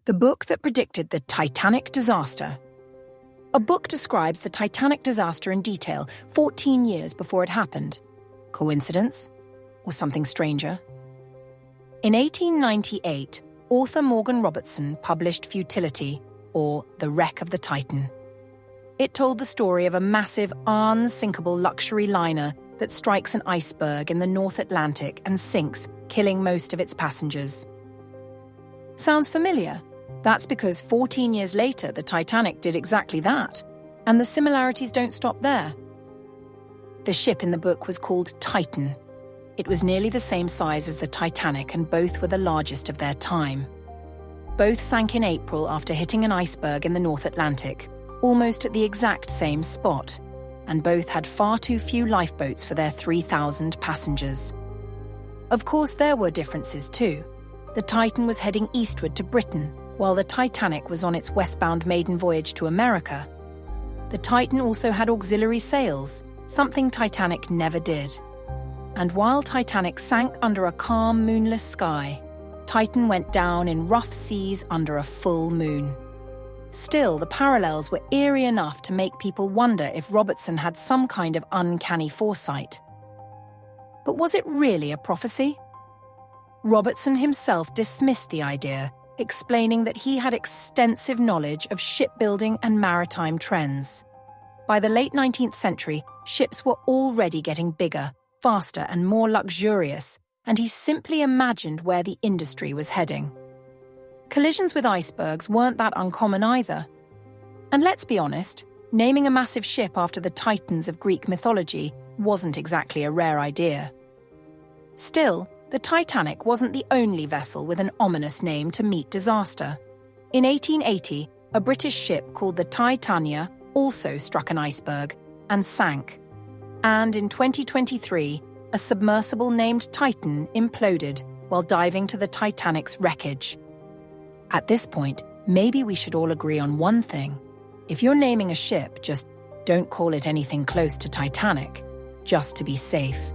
the book that predicted the Titanic disaster. A book describes the Titanic disaster in detail 14 years before it happened. Coincidence? Or something stranger? In 1898, author Morgan Robertson published Futility, or The Wreck of the Titan. It told the story of a massive, unsinkable luxury liner that strikes an iceberg in the North Atlantic and sinks, killing most of its passengers. Sounds familiar? That's because 14 years later, the Titanic did exactly that, and the similarities don't stop there. The ship in the book was called Titan. It was nearly the same size as the Titanic, and both were the largest of their time. Both sank in April after hitting an iceberg in the North Atlantic, almost at the exact same spot, and both had far too few lifeboats for their 3,000 passengers. Of course, there were differences too. The Titan was heading eastward to Britain, while the Titanic was on its westbound maiden voyage to America. The Titan also had auxiliary sails, something Titanic never did. And while Titanic sank under a calm, moonless sky, Titan went down in rough seas under a full moon. Still, the parallels were eerie enough to make people wonder if Robertson had some kind of uncanny foresight. But was it really a prophecy? Robertson himself dismissed the idea, explaining that he had extensive knowledge of shipbuilding and maritime trends. By the late 19th century, ships were already getting bigger, faster, and more luxurious, and he simply imagined where the industry was heading. Collisions with icebergs weren't that uncommon either. And let's be honest, naming a massive ship after the Titans of Greek mythology wasn't exactly a rare idea. Still, the Titanic wasn't the only vessel with an ominous name to meet disaster. In 1880, a British ship called the Titania also struck an iceberg and sank. And in 2023, a submersible named Titan imploded while diving to the Titanic's wreckage. At this point, maybe we should all agree on one thing. If you're naming a ship, just don't call it anything close to Titanic, just to be safe.